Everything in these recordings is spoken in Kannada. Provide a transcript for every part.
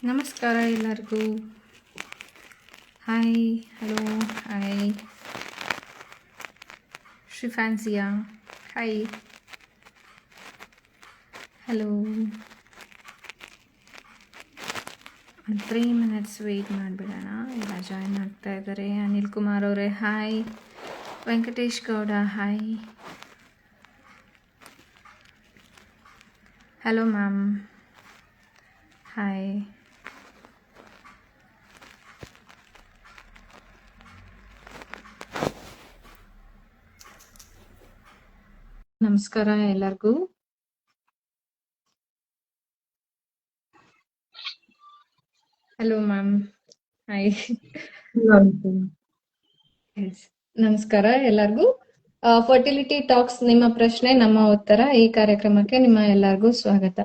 ನಮಸ್ಕಾರ ಎಲ್ಲರಿಗೂ. ಹಾಯ್, ಹಲೋ, ಹಾಯ್ ಶ್ರೀ ಫ್ಯಾನ್ಸಿಯಾ, ಹಾಯ್, ಹಲೋ. 3 ಮಿನಿಟ್ಸ್ ವೆಯ್ಟ್ ಮಾಡಿಬಿಡೋಣ. ಎಲ್ಲ ಜಾಯ್ನ್ ಆಗ್ತಾ ಇದ್ದಾರೆ. ಅನಿಲ್ ಕುಮಾರ್ ಅವರೇ hi, Venkatesh Gowda hi, hello ma'am, hi. ನಮಸ್ಕಾರ ಎಲ್ಲರಿಗೂ. Hello ma'am, hi. ನಮಸ್ಕಾರ ಎಲ್ಲರಿಗೂ. ಫರ್ಟಿಲಿಟಿ ಟಾಕ್ಸ್, ನಿಮ್ಮ ಪ್ರಶ್ನೆ ನಮ್ಮ ಉತ್ತರ, ಈ ಕಾರ್ಯಕ್ರಮಕ್ಕೆ ನಿಮ್ಮ ಎಲ್ಲರಿಗೂ ಸ್ವಾಗತ.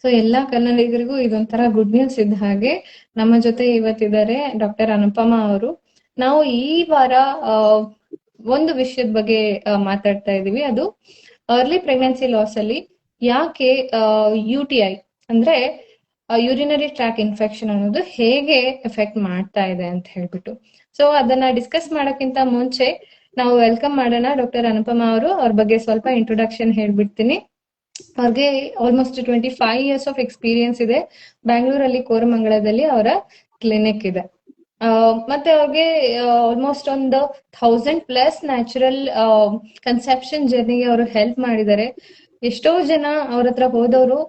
ಸೊ ಎಲ್ಲಾ ಕನ್ನಡಿಗರಿಗೂ ಇದೊಂಥರ ಗುಡ್ ನ್ಯೂಸ್ ಇದ್ದ ಹಾಗೆ. ನಮ್ಮ ಜೊತೆ ಇವತ್ತಿದ್ದಾರೆ ಡಾಕ್ಟರ್ ಅನುಪಮ ಅವರು. ನಾವು ಈ ವಾರ ಒಂದು ವಿಷಯದ ಬಗ್ಗೆ ಮಾತಾಡ್ತಾ ಇದೀವಿ. ಅದು ಅರ್ಲಿ ಪ್ರೆಗ್ನೆನ್ಸಿ ಲಾಸ್ ಅಲ್ಲಿ ಯಾಕೆ UTI ಅಂದ್ರೆ ಯೂರಿನರಿ ಟ್ರ್ಯಾಕ್ ಇನ್ಫೆಕ್ಷನ್ ಅನ್ನೋದು ಹೇಗೆ ಎಫೆಕ್ಟ್ ಮಾಡ್ತಾ ಇದೆ ಅಂತ ಹೇಳ್ಬಿಟ್ಟು. ಸೊ ಅದನ್ನ ಡಿಸ್ಕಸ್ ಮಾಡೋಕ್ಕಿಂತ ಮುಂಚೆ ನಾವು ವೆಲ್ಕಮ್ ಮಾಡೋಣ ಡಾಕ್ಟರ್ ಅನುಪಮ ಅವರು. ಅವ್ರ ಬಗ್ಗೆ ಸ್ವಲ್ಪ ಇಂಟ್ರೊಡಕ್ಷನ್ ಹೇಳ್ಬಿಡ್ತೀನಿ. ಅವ್ರಿಗೆ ಆಲ್ಮೋಸ್ಟ್ 25 ಇಯರ್ಸ್ ಆಫ್ ಎಕ್ಸ್ಪೀರಿಯನ್ಸ್ ಇದೆ. ಬ್ಯಾಂಗ್ಳೂರಲ್ಲಿ ಕೋರಮಂಗಲದಲ್ಲಿ ಅವರ ಕ್ಲಿನಿಕ್ ಇದೆ. ಮತ್ತೆ ಅವ್ರಿಗೆ ಆಲ್ಮೋಸ್ಟ್ ಒಂದು 1000+ ನ್ಯಾಚುರಲ್ ಕನ್ಸೆಪ್ಷನ್ ಜರ್ನಿಗೆ ಅವರು ಹೆಲ್ಪ್ ಮಾಡಿದ್ದಾರೆ. ಎಷ್ಟೋ ಜನ ಅವ್ರ ಹತ್ರ ಹೋದವರು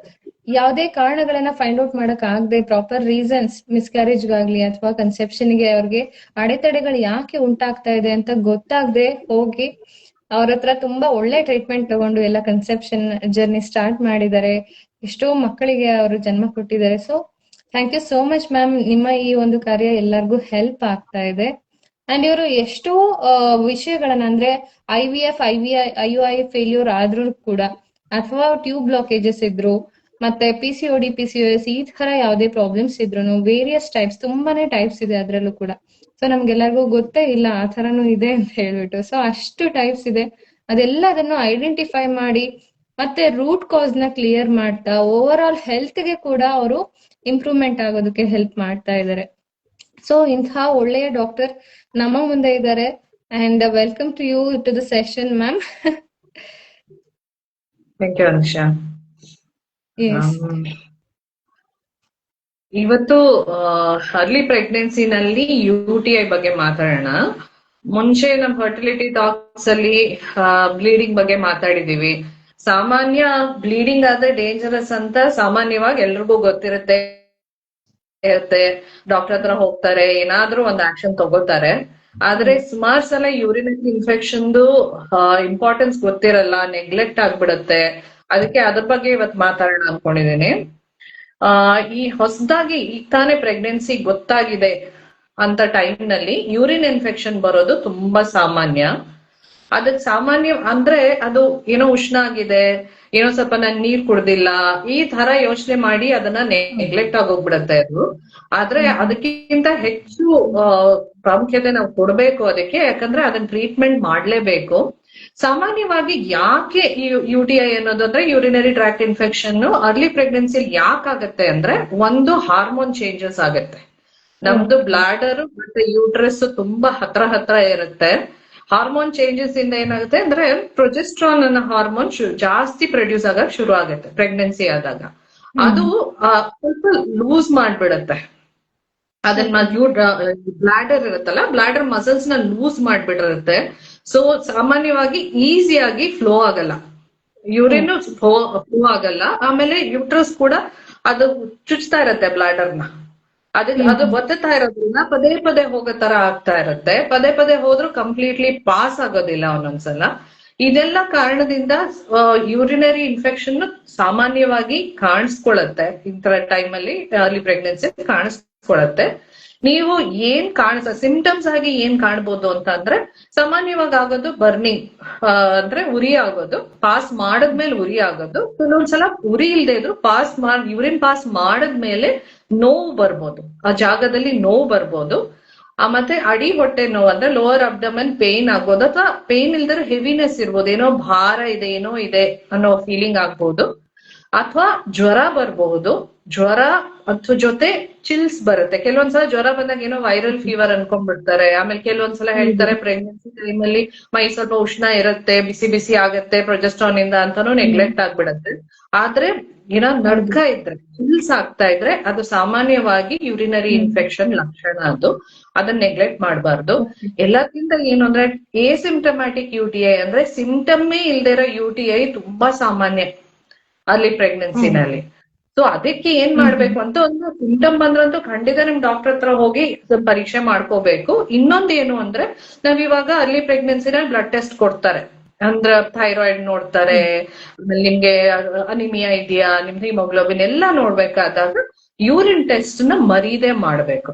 ಯಾವುದೇ ಕಾರಣಗಳನ್ನ ಫೈಂಡ್ ಔಟ್ ಮಾಡಕ್ ಆಗದೆ, ಪ್ರಾಪರ್ ರೀಸನ್ಸ್ ಮಿಸ್ಕ್ಯಾರೇಜ್ಗಾಗ್ಲಿ ಅಥವಾ ಕನ್ಸೆಪ್ಷನ್ಗೆ ಅವ್ರಿಗೆ ಅಡೆತಡೆಗಳು ಯಾಕೆ ಉಂಟಾಗ್ತಾ ಇದೆ ಅಂತ ಗೊತ್ತಾಗದೆ ಹೋಗಿ ಅವ್ರ ಹತ್ರ ತುಂಬಾ ಒಳ್ಳೆ ಟ್ರೀಟ್ಮೆಂಟ್ ತಗೊಂಡು ಎಲ್ಲ ಕನ್ಸೆಪ್ಷನ್ ಜರ್ನಿ ಸ್ಟಾರ್ಟ್ ಮಾಡಿದ್ದಾರೆ. ಎಷ್ಟೋ ಮಕ್ಕಳಿಗೆ ಅವರು ಜನ್ಮ ಕೊಟ್ಟಿದ್ದಾರೆ. So thank you so much ma'am. ನಿಮ್ಮ ಈ ಒಂದು ಕಾರ್ಯ ಎಲ್ಲರಿಗೂ ಹೆಲ್ಪ್ ಆಗ್ತಾ ಇದೆ. ಅಂಡ್ ಇವರು ಎಷ್ಟೋ ವಿಷಯಗಳನ್ನ ಅಂದ್ರೆ IVF, IUI ಫೇಲ್ಯೂರ್ ಆದ್ರೂ ಕೂಡ, ಅಥವಾ ಟ್ಯೂಬ್ ಬ್ಲಾಕೇಜಸ್ ಇದ್ರು, ಮತ್ತೆ PCOD, PCOS ಈ ತರ ಯಾವುದೇ ಪ್ರಾಬ್ಲಮ್ಸ್ ಇದ್ರು, ವೇರಿಯಸ್ ಟೈಪ್ಸ್, ತುಂಬಾನೇ ಟೈಪ್ಸ್ ಇದೆ ಅದ್ರಲ್ಲೂ ಕೂಡ. ಸೊ ನಮ್ಗೆಲ್ಲರಿಗೂ ಗೊತ್ತೇ ಇಲ್ಲ ಆ ತರನು ಇದೆ ಅಂತ ಹೇಳ್ಬಿಟ್ಟು. ಸೊ ಅಷ್ಟು ಟೈಪ್ಸ್ ಇದೆ. ಅದೆಲ್ಲದನ್ನು ಐಡೆಂಟಿಫೈ ಮಾಡಿ ಮತ್ತೆ ರೂಟ್ ಕಾಸ್ ನ ಕ್ಲಿಯರ್ ಮಾಡ್ತಾ ಓವರ್ ಆಲ್ ಹೆಲ್ತ್ ಗೆ ಕೂಡ ಅವರು ಇಂಪ್ರೂವ್ಮೆಂಟ್ ಆಗೋದಕ್ಕೆ ಹೆಲ್ಪ್ ಮಾಡ್ತಾ ಇದ್ದಾರೆ. ಸೊ ಇಂತಹ ಒಳ್ಳೆಯ ಡಾಕ್ಟರ್ ನಮ್ಮ ಮುಂದೆ ಇದ್ದಾರೆ. And welcome to you to the session ma'am. Thank you Anusha. Yes, ಇವತ್ತು ಅರ್ಲಿ ಪ್ರೆಗ್ನೆನ್ಸಿನಲ್ಲಿ UTI ಬಗ್ಗೆ ಮಾತಾಡೋಣ. ಮುಂಚೆ ನಮ್ಮ ಫರ್ಟಿಲಿಟಿ ಟಾಕ್ಸ್ ಅಲ್ಲಿ ಬ್ಲೀಡಿಂಗ್ ಬಗ್ಗೆ ಮಾತಾಡಿದೀವಿ. ಸಾಮಾನ್ಯ ಬ್ಲೀಡಿಂಗ್ ಆದ್ರೆ ಡೇಂಜರಸ್ ಅಂತ ಸಾಮಾನ್ಯವಾಗಿ ಎಲ್ರಿಗೂ ಗೊತ್ತಿರುತ್ತೆ. ಡಾಕ್ಟರ್ ಹತ್ರ ಹೋಗ್ತಾರೆ, ಏನಾದ್ರೂ ಒಂದು ಆಕ್ಷನ್ ತಗೋತಾರೆ. ಆದ್ರೆ ಸುಮಾರು ಸಲ ಯೂರಿನರಿ ಇನ್ಫೆಕ್ಷನ್ದು ಇಂಪಾರ್ಟೆನ್ಸ್ ಗೊತ್ತಿರಲ್ಲ, ನೆಗ್ಲೆಕ್ಟ್ ಆಗ್ಬಿಡುತ್ತೆ. ಅದಕ್ಕೆ ಅದ್ರ ಬಗ್ಗೆ ಇವತ್ತು ಮಾತಾಡೋಣ ಅನ್ಕೊಂಡಿದೀನಿ. ಈ ಹೊಸದಾಗಿ ಈಗ ತಾನೇ ಪ್ರೆಗ್ನೆನ್ಸಿ ಗೊತ್ತಾಗಿದೆ ಅಂತ ಟೈಮ್ ನಲ್ಲಿ ಯೂರಿನ್ ಇನ್ಫೆಕ್ಷನ್ ಬರೋದು ತುಂಬಾ ಸಾಮಾನ್ಯ. ಅದಕ್ಕೆ ಸಾಮಾನ್ಯ ಅಂದ್ರೆ ಅದು ಏನೋ ಉಷ್ಣ ಆಗಿದೆ, ಏನೋ ಸ್ವಲ್ಪ ನಾನು ನೀರ್ ಕುಡ್ದಿಲ್ಲ, ಈ ತರ ಯೋಚನೆ ಮಾಡಿ ಅದನ್ನ ನೆಗ್ಲೆಕ್ಟ್ ಆಗೋಗ್ಬಿಡತ್ತೆ ಅದು. ಆದ್ರೆ ಅದಕ್ಕಿಂತ ಹೆಚ್ಚು ಪ್ರಾಮುಖ್ಯತೆ ನಾವು ಕೊಡ್ಬೇಕು ಅದಕ್ಕೆ, ಯಾಕಂದ್ರೆ ಅದನ್ನ ಟ್ರೀಟ್ಮೆಂಟ್ ಮಾಡ್ಲೇಬೇಕು. ಸಾಮಾನ್ಯವಾಗಿ ಯಾಕೆ ಈ UTI ಅನ್ನೋದು ಅಂದ್ರೆ urinary tract infection early pregnancy ಯಾಕಾಗತ್ತೆ ಅಂದ್ರೆ, ಒಂದು ಹಾರ್ಮೋನ್ ಚೇಂಜಸ್ ಆಗತ್ತೆ. ನಮ್ದು ಬ್ಲಾಡರ್ ಮತ್ತೆ ಯೂಟ್ರಸ್ ತುಂಬಾ ಹತ್ರ ಇರುತ್ತೆ. ಹಾರ್ಮೋನ್ ಚೇಂಜಸ್ ಇಂದ ಏನಾಗುತ್ತೆ ಅಂದ್ರೆ ಪ್ರೊಜೆಸ್ಟ್ರಾನ್ ಅನ್ನೋ ಹಾರ್ಮೋನ್ ಜಾಸ್ತಿ ಪ್ರೊಡ್ಯೂಸ್ ಆಗಕ್ ಶುರು ಆಗುತ್ತೆ ಪ್ರೆಗ್ನೆನ್ಸಿ ಆದಾಗ. ಅದು ಸ್ವಲ್ಪ ಲೂಸ್ ಮಾಡ್ಬಿಡತ್ತೆ. ಅದನ್ನ ಬ್ಲಾಡರ್ ಇರುತ್ತಲ್ಲ, ಬ್ಲಾಡರ್ ಮಸಲ್ಸ್ ನ ಲೂಸ್ ಮಾಡ್ಬಿಟ್ಟಿರುತ್ತೆ. ಸೊ ಸಾಮಾನ್ಯವಾಗಿ ಈಸಿಯಾಗಿ ಫ್ಲೋ ಆಗಲ್ಲ, ಯೂರಿನ್ ಫ್ಲೋ ಆಗಲ್ಲ. ಆಮೇಲೆ ಯೂಟ್ರಸ್ ಕೂಡ ಅದು ಚುಚ್ತಾ ಇರತ್ತೆ ಬ್ಲಾಡರ್ನ. ಅದು ಒತ್ತುತ್ತಾ ಇರೋದ್ರಿಂದ ಪದೇ ಪದೇ ಹೋಗೋ ತರ ಆಗ್ತಾ ಇರುತ್ತೆ. ಪದೇ ಪದೇ ಹೋದ್ರೂ ಕಂಪ್ಲೀಟ್ಲಿ ಪಾಸ್ ಆಗೋದಿಲ್ಲ ಒಂದೊಂದ್ಸಲ. ಇದೆಲ್ಲ ಕಾರಣದಿಂದ ಯೂರಿನರಿ ಇನ್ಫೆಕ್ಷನ್ ಸಾಮಾನ್ಯವಾಗಿ ಕಾಣಿಸ್ಕೊಳತ್ತೆ. ಇಂತರ ಟೈಮಲ್ಲಿ ಅರ್ಲಿ ಪ್ರೆಗ್ನೆನ್ಸಿ ಕಾಣಿಸ್ಕೊಳತ್ತೆ. ನೀವು ಏನ್ ಸಿಂಪ್ಟಮ್ಸ್ ಆಗಿ ಏನ್ ಕಾಣ್ಬೋದು ಅಂತ ಅಂದ್ರೆ, ಸಾಮಾನ್ಯವಾಗಿ ಆಗೋದು ಬರ್ನಿಂಗ್, ಅಂದ್ರೆ ಉರಿ ಆಗೋದು, ಪಾಸ್ ಮಾಡದ್ಮೇಲೆ ಉರಿ ಆಗೋದು. ಕೆಲವೊಂದ್ಸಲ ಉರಿ ಇಲ್ದೇ ಇದ್ರು ಯೂರಿನ್ ಪಾಸ್ ಮಾಡದ್ಮೇಲೆ ನೋವು ಬರ್ಬೋದು, ಆ ಜಾಗದಲ್ಲಿ ನೋವು ಬರ್ಬೋದು. ಮತ್ತೆ ಅಡಿ ಹೊಟ್ಟೆ ನೋವು ಅಂದ್ರೆ ಲೋವರ್ ಅಬ್ಡಮನ್ ಪೇನ್ ಆಗ್ಬೋದು, ಅಥವಾ ಪೇನ್ ಇಲ್ದಿರೋ ಹೆವಿನೆಸ್ ಇರ್ಬೋದು, ಏನೋ ಭಾರ ಇದೆ, ಏನೋ ಇದೆ ಅನ್ನೋ ಫೀಲಿಂಗ್ ಆಗ್ಬೋದು. ಅಥವಾ ಜ್ವರ ಬರಬಹುದು. ಜ್ವರ ಅದ್ರ ಜೊತೆ ಚಿಲ್ಸ್ ಬರುತ್ತೆ. ಕೆಲವೊಂದ್ಸಲ ಜ್ವರ ಬಂದಾಗ ಏನೋ ವೈರಲ್ ಫೀವರ್ ಅನ್ಕೊಂಡ್ಬಿಡ್ತಾರೆ. ಆಮೇಲೆ ಕೆಲವೊಂದ್ಸಲ ಹೇಳ್ತಾರೆ ಪ್ರೆಗ್ನೆನ್ಸಿ ಟೈಮ್ ಅಲ್ಲಿ ಮೈ ಸ್ವಲ್ಪ ಉಷ್ಣ ಇರುತ್ತೆ, ಬಿಸಿ ಬಿಸಿ ಆಗತ್ತೆ ಪ್ರೊಜೆಸ್ಟ್ರಾನ್ ಇಂದ ಅಂತಾನು ನೆಗ್ಲೆಕ್ಟ್ ಆಗ್ಬಿಡತ್ತೆ. ಆದ್ರೆ ಏನೋ ನಡ್ಕ ಇದ್ರೆ, ಚಿಲ್ಸ್ ಆಗ್ತಾ ಇದ್ರೆ ಅದು ಸಾಮಾನ್ಯವಾಗಿ ಯೂರಿನರಿ ಇನ್ಫೆಕ್ಷನ್ ಲಕ್ಷಣ. ಅದನ್ನ ನೆಗ್ಲೆಕ್ಟ್ ಮಾಡಬಾರ್ದು. ಎಲ್ಲಕ್ಕಿಂತ ಏನು ಅಂದ್ರೆ ಎಸಿಂಪ್ಟಮ್ಯಾಟಿಕ್ UTI ಅಂದ್ರೆ ಸಿಂಪ್ಟಮ್ಮೇ ಇಲ್ದೇ ಇರೋ UTI ತುಂಬಾ ಸಾಮಾನ್ಯ ಅಲ್ಲಿ ಪ್ರೆಗ್ನೆನ್ಸಿನಲ್ಲಿ. ಸೊ ಅದಕ್ಕೆ ಏನ್ ಮಾಡ್ಬೇಕು ಅಂತ, ಒಂದು ಸಿಂಪ್ಟಮ್ ಬಂದ್ರಂತೂ ಖಂಡಿತ ನಿಮ್ ಡಾಕ್ಟರ್ ಹತ್ರ ಹೋಗಿ ಪರೀಕ್ಷೆ ಮಾಡ್ಕೋಬೇಕು. ಇನ್ನೊಂದ್ ಏನು ಅಂದ್ರೆ, ನಾವ್ ಇವಾಗ ಅರ್ಲಿ ಪ್ರೆಗ್ನೆನ್ಸಿನಲ್ಲಿ ಬ್ಲಡ್ ಟೆಸ್ಟ್ ಕೊಡ್ತಾರೆ. ಅಂದ್ರ ಥೈರಾಯ್ಡ್ ನೋಡ್ತಾರೆ, ಆಮೇಲೆ ನಿಮ್ಗೆ ಅನಿಮಿಯಾ ಇದೆಯಾ, ನಿಮ್ದು ಹಿಮೋಗ್ಲೋಬಿನ್ ಎಲ್ಲ ನೋಡ್ಬೇಕಾದಾಗ ಯೂರಿನ್ ಟೆಸ್ಟ್ ನ ಮರೀದೆ ಮಾಡ್ಬೇಕು.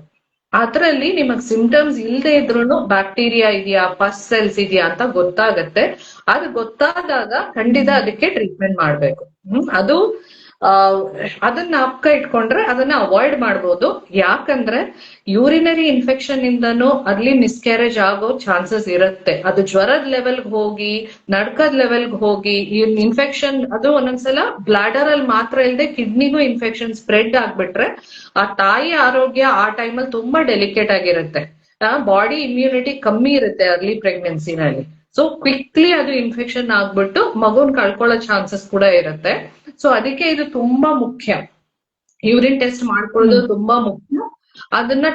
ಅದ್ರಲ್ಲಿ ನಿಮಗ್ ಸಿಂಪ್ಟಮ್ಸ್ ಇಲ್ದೇ ಇದ್ರು ಬ್ಯಾಕ್ಟೀರಿಯಾ ಇದೆಯಾ, ಪಸ್ ಸೆಲ್ಸ್ ಇದೆಯಾ ಅಂತ ಗೊತ್ತಾಗತ್ತೆ. ಅದು ಗೊತ್ತಾದಾಗ ಖಂಡಿತ ಅದಕ್ಕೆ ಟ್ರೀಟ್ಮೆಂಟ್ ಮಾಡ್ಬೇಕು. ಅದು ಅದನ್ನ ಜ್ಞಾಪಕ ಇಟ್ಕೊಂಡ್ರೆ ಅದನ್ನ ಅವಾಯ್ಡ್ ಮಾಡ್ಬೋದು. ಯಾಕಂದ್ರೆ ಯೂರಿನರಿ ಇನ್ಫೆಕ್ಷನ್ ಇಂದನೂ ಅಲ್ಲಿ ಮಿಸ್ಕ್ಯಾರೇಜ್ ಆಗೋ ಚಾನ್ಸಸ್ ಇರುತ್ತೆ. ಅದು ಜ್ವರದ ಲೆವೆಲ್ಗೆ ಹೋಗಿ, ನಡ್ಕದ್ ಲೆವೆಲ್ಗೆ ಹೋಗಿ, ಈ ಇನ್ಫೆಕ್ಷನ್ ಅದು ಒಂದೊಂದ್ಸಲ ಬ್ಲಾಡರ್ ಅಲ್ಲಿ ಮಾತ್ರ ಇಲ್ಲದೆ ಕಿಡ್ನಿಗೂ ಇನ್ಫೆಕ್ಷನ್ ಸ್ಪ್ರೆಡ್ ಆಗ್ಬಿಟ್ರೆ ಆ ತಾಯಿ ಆರೋಗ್ಯ ಆ ಟೈಮಲ್ಲಿ ತುಂಬಾ ಡೆಲಿಕೇಟ್ ಆಗಿರುತ್ತೆ. ಬಾಡಿ ಇಮ್ಯುನಿಟಿ ಕಮ್ಮಿ ಇರುತ್ತೆ ಅರ್ಲಿ ಪ್ರೆಗ್ನೆನ್ಸಿನಲ್ಲಿ. ಸೊ ಕ್ವಿಕ್ಲಿ ಅದು ಇನ್ಫೆಕ್ಷನ್ ಆಗ್ಬಿಟ್ಟು ಮಗುನ್ ಕಳ್ಕೊಳ್ಳೋ ಚಾನ್ಸಸ್ ಕೂಡ ಇರುತ್ತೆ. ಸೊ ಅದಕ್ಕೆ ಇದು ತುಂಬಾ ಮುಖ್ಯ. ಯೂರಿನ್ ಟೆಸ್ಟ್ ಮಾಡ್ಕೊಳ್ಳೋದು ತುಂಬಾ ಮುಖ್ಯ. ಅದನ್ನ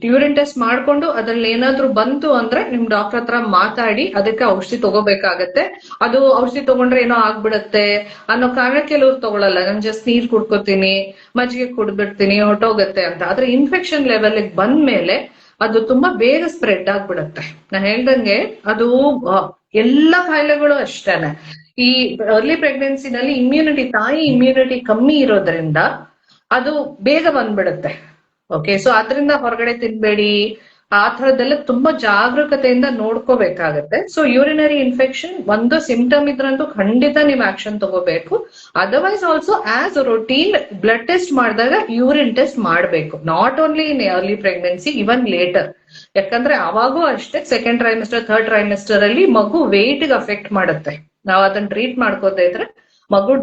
ಯೂರಿನ್ ಟೆಸ್ಟ್ ಮಾಡ್ಕೊಂಡು ಅದ್ರಲ್ಲಿ ಏನಾದ್ರೂ ಬಂತು ಅಂದ್ರೆ ನಿಮ್ ಡಾಕ್ಟರ್ ಹತ್ರ ಮಾತಾಡಿ ಅದಕ್ಕೆ ಔಷಧಿ ತಗೋಬೇಕಾಗತ್ತೆ. ಅದು ಔಷಧಿ ತಗೊಂಡ್ರೆ ಏನೋ ಆಗ್ಬಿಡತ್ತೆ ಅನ್ನೋ ಕಾರಣ ಕೆಲವ್ರು ತಗೊಳಲ್ಲ. ನಾನು ಜಸ್ಟ್ ನೀರ್ ಕುಡ್ಕೋತೀನಿ, ಮಜ್ಜಿಗೆ ಕುಡ್ಬಿಡ್ತೀನಿ, ಹೊಟ್ಟೋಗತ್ತೆ ಅಂತ. ಆದ್ರೆ ಇನ್ಫೆಕ್ಷನ್ ಲೆವೆಲ್ ಬಂದ್ಮೇಲೆ ಅದು ತುಂಬಾ ಬೇಗ ಸ್ಪ್ರೆಡ್ ಆಗ್ಬಿಡತ್ತೆ. ನಾ ಹೇಳ್ದಂಗೆ ಅದು ಎಲ್ಲಾ ಕಾಯಿಲೆಗಳು ಅಷ್ಟೇನೆ. ಈ ಅರ್ಲಿ ಪ್ರೆಗ್ನೆನ್ಸಿನಲ್ಲಿ ತಾಯಿ ಇಮ್ಯುನಿಟಿ ಕಮ್ಮಿ ಇರೋದ್ರಿಂದ ಅದು ಬೇಗ ಬಂದ್ಬಿಡುತ್ತೆ. ಓಕೆ, ಸೊ ಅದರಿಂದ ಹೊರಗಡೆ ತಿನ್ಬೇಡಿ, ಆ ಥರದ್ದೆಲ್ಲ ತುಂಬಾ ಜಾಗರೂಕತೆಯಿಂದ ನೋಡ್ಕೋಬೇಕಾಗತ್ತೆ. ಸೊ ಯೂರಿನರಿ ಇನ್ಫೆಕ್ಷನ್ ಒಂದು ಸಿಂಪ್ಟಮ್ ಇದ್ರಂತೂ ಖಂಡಿತ ನೀವು ಆಕ್ಷನ್ ತಗೋಬೇಕು. Otherwise also as routine blood test ಮಾಡಿದಾಗ ಯೂರಿನ್ ಟೆಸ್ಟ್ ಮಾಡಬೇಕು. Not only in early pregnancy, even later. ಯಾಕಂದ್ರೆ ಅವಾಗೂ ಅಷ್ಟೇ ಸೆಕೆಂಡ್ ಟ್ರೈಮಿಸ್ಟರ್, ಥರ್ಡ್ ಟ್ರೈಮಿಸ್ಟರ್ ಅಲ್ಲಿ ಮಗು ವೆಯ್ಟ್ ಗೆ ಅಫೆಕ್ಟ್ ಮಾಡುತ್ತೆ. ನಾವ್ ಅದನ್ನ ಟ್ರೀಟ್ ಮಾಡ್ಕೋತಾ ಇದ್ರೆ ಮಗು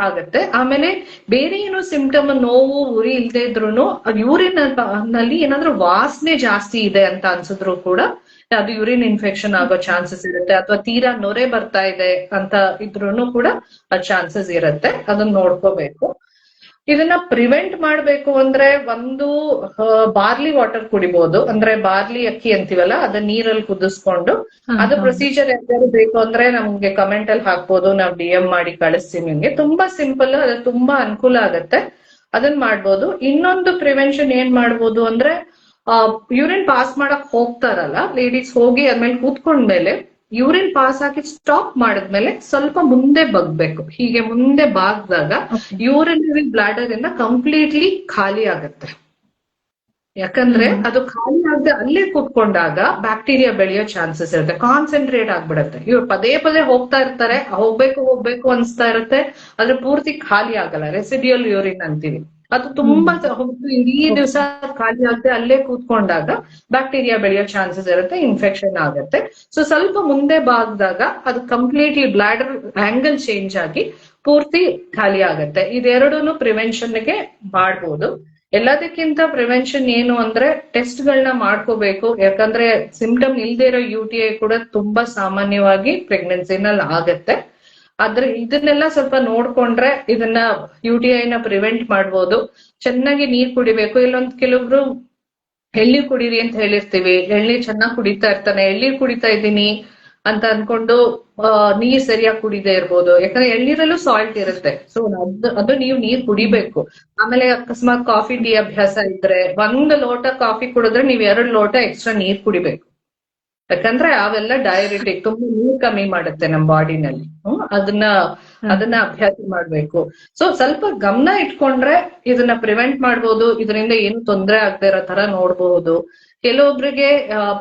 ಆಗತ್ತೆ. ಆಮೇಲೆ ಬೇರೆ ಏನೋ ಸಿಂಪ್ಟಮ್, ನೋವು, ಉರಿ ಇಲ್ದೇ ಇದ್ರು ಯೂರಿನ್ ನಲ್ಲಿ ಏನಾದ್ರೂ ವಾಸನೆ ಜಾಸ್ತಿ ಇದೆ ಅಂತ ಅನ್ಸಿದ್ರು ಕೂಡ ಅದು ಯೂರಿನ್ ಇನ್ಫೆಕ್ಷನ್ ಆಗೋ ಚಾನ್ಸಸ್ ಇರುತ್ತೆ. ಅಥವಾ ತೀರಾ ನೊರೆ ಬರ್ತಾ ಇದೆ ಅಂತ ಇದ್ರೂ ಕೂಡ ಚಾನ್ಸಸ್ ಇರುತ್ತೆ. ಅದನ್ನ ನೋಡ್ಕೋಬೇಕು. ಇದನ್ನ ಪ್ರಿವೆಂಟ್ ಮಾಡ್ಬೇಕು ಅಂದ್ರೆ ಒಂದು ಬಾರ್ಲಿ ವಾಟರ್ ಕುಡಿಬಹುದು. ಅಂದ್ರೆ ಬಾರ್ಲಿ ಅಕ್ಕಿ ಅಂತೀವಲ್ಲ, ಅದನ್ನ ನೀರಲ್ಲಿ ಕುದಿಸ್ಕೊಂಡು, ಅದು ಪ್ರೊಸೀಜರ್ ಯಾವ್ದಾದ್ರು ಬೇಕು ಅಂದ್ರೆ ನಮ್ಗೆ ಕಮೆಂಟ್ ಅಲ್ಲಿ ಹಾಕ್ಬೋದು, ನಾವ್ DM ಮಾಡಿ ಕಳಿಸ್ತೀವಿ ನಿಮ್ಗೆ. ತುಂಬಾ ಸಿಂಪಲ್, ಅದು ತುಂಬಾ ಅನುಕೂಲ ಆಗತ್ತೆ. ಅದನ್ನ ಮಾಡ್ಬೋದು. ಇನ್ನೊಂದು ಪ್ರಿವೆನ್ಷನ್ ಏನ್ ಮಾಡ್ಬೋದು ಅಂದ್ರೆ, ಯೂರಿನ್ ಪಾಸ್ ಮಾಡಕ್ ಹೋಗ್ತಾರಲ್ಲ ಲೇಡೀಸ್, ಹೋಗಿ ಆದ್ಮೇಲೆ ಕೂತ್ಕೊಂಡ್ಮೇಲೆ ಯೂರಿನ್ ಪಾಸ್ ಹಾಕಿ ಸ್ಟಾಪ್ ಮಾಡಿದ್ಮೇಲೆ ಸ್ವಲ್ಪ ಮುಂದೆ ಬಗ್ಬೇಕು. ಹೀಗೆ ಮುಂದೆ ಬಾಗ್ದಾಗ ಯೂರಿನರಿ ಬ್ಲಾಡರ್ ಇಂದ ಕಂಪ್ಲೀಟ್ಲಿ ಖಾಲಿ ಆಗತ್ತೆ. ಯಾಕಂದ್ರೆ ಅದು ಖಾಲಿ ಆಗದೆ ಅಲ್ಲೇ ಕೂತ್ಕೊಂಡಾಗ ಬ್ಯಾಕ್ಟೀರಿಯಾ ಬೆಳೆಯೋ ಚಾನ್ಸಸ್ ಇರುತ್ತೆ, ಕಾನ್ಸಂಟ್ರೇಟ್ ಆಗ್ಬಿಡತ್ತೆ. ಇವ್ರು ಪದೇ ಪದೇ ಹೋಗ್ತಾ ಇರ್ತಾರೆ, ಹೋಗ್ಬೇಕು ಅನ್ಸ್ತಾ ಇರುತ್ತೆ, ಆದ್ರೆ ಪೂರ್ತಿ ಖಾಲಿ ಆಗಲ್ಲ. ರೆಸಿಡಿಯಲ್ ಯೂರಿನ್ ಅಂತೀವಿ. ಅದು ತುಂಬಾ ಇಡೀ ದಿವಸ ಖಾಲಿ ಆಗದೆ ಅಲ್ಲೇ ಕೂತ್ಕೊಂಡಾಗ ಬ್ಯಾಕ್ಟೀರಿಯಾ ಬೆಳೆಯೋ ಚಾನ್ಸಸ್ ಇರುತ್ತೆ, ಇನ್ಫೆಕ್ಷನ್ ಆಗತ್ತೆ. ಸೊ ಸ್ವಲ್ಪ ಮುಂದೆ ಬಾಗ್ದಾಗ ಅದು ಕಂಪ್ಲೀಟ್ಲಿ ಬ್ಲಾಡರ್ ಆಂಗಲ್ ಚೇಂಜ್ ಆಗಿ ಪೂರ್ತಿ ಖಾಲಿ ಆಗತ್ತೆ. ಇದೆರಡೂನು ಪ್ರಿವೆನ್ಷನ್ಗೆ ಮಾಡ್ಬೋದು. ಎಲ್ಲದಕ್ಕಿಂತ ಪ್ರಿವೆನ್ಷನ್ ಏನು ಅಂದ್ರೆ ಟೆಸ್ಟ್ ಗಳನ್ನ ಮಾಡ್ಕೋಬೇಕು. ಯಾಕಂದ್ರೆ ಸಿಂಪ್ಟಮ್ ಇಲ್ದೇ ಇರೋ UTI ಕೂಡ ತುಂಬಾ ಸಾಮಾನ್ಯವಾಗಿ ಪ್ರೆಗ್ನೆನ್ಸಿನಲ್ಲಿ ಆಗತ್ತೆ. ಆದ್ರೆ ಇದನ್ನೆಲ್ಲ ಸ್ವಲ್ಪ ನೋಡ್ಕೊಂಡ್ರೆ ಇದನ್ನ UTI ನ ಪ್ರಿವೆಂಟ್ ಮಾಡ್ಬೋದು. ಚೆನ್ನಾಗಿ ನೀರ್ ಕುಡಿಬೇಕು. ಕೆಲವೊಬ್ರು ಎಳ್ನೀರ್ ಕುಡೀರಿ ಅಂತ ಹೇಳಿರ್ತೀವಿ, ಎಳ್ನೀರ್ ಚೆನ್ನಾಗಿ ಕುಡಿತಾ ಇರ್ತಾನೆ, ಎಳ್ನೀರ್ ಕುಡಿತಾ ಇದ್ದೀನಿ ಅಂತ ಅನ್ಕೊಂಡು ನೀರ್ ಸರಿಯಾಗಿ ಕುಡಿದೇ ಇರ್ಬೋದು. ಯಾಕಂದ್ರೆ ಎಳ್ನೀರಲ್ಲೂ ಸಾಲ್ಟ್ ಇರುತ್ತೆ. ಸೊ ಅದು ನೀವು ನೀರ್ ಕುಡಿಬೇಕು. ಆಮೇಲೆ ಅಕಸ್ಮಾತ್ ಕಾಫಿ ಟೀ ಅಭ್ಯಾಸ ಇದ್ರೆ 1 ಲೋಟ ಕಾಫಿ ಕುಡಿದ್ರೆ ನೀವ್ 2 ಲೋಟ ಎಕ್ಸ್ಟ್ರಾ ನೀರ್ ಕುಡಿಬೇಕು. ಯಾಕಂದ್ರೆ ಅವೆಲ್ಲ ಡಯಾಬಿಟಿಕ್, ತುಂಬಾ ನೀರ್ ಕಮ್ಮಿ ಮಾಡುತ್ತೆ ನಮ್ ಬಾಡಿನಲ್ಲಿ. ಅದನ್ನ ಅಭ್ಯಾಸ ಮಾಡ್ಬೇಕು. ಸೊ ಸ್ವಲ್ಪ ಗಮನ ಇಟ್ಕೊಂಡ್ರೆ ಇದನ್ನ ಪ್ರಿವೆಂಟ್ ಮಾಡ್ಬೋದು. ಇದರಿಂದ ಏನು ತೊಂದರೆ ಆಗದೆ ಇರೋ ತರ ನೋಡ್ಬಹುದು. ಕೆಲವೊಬ್ರಿಗೆ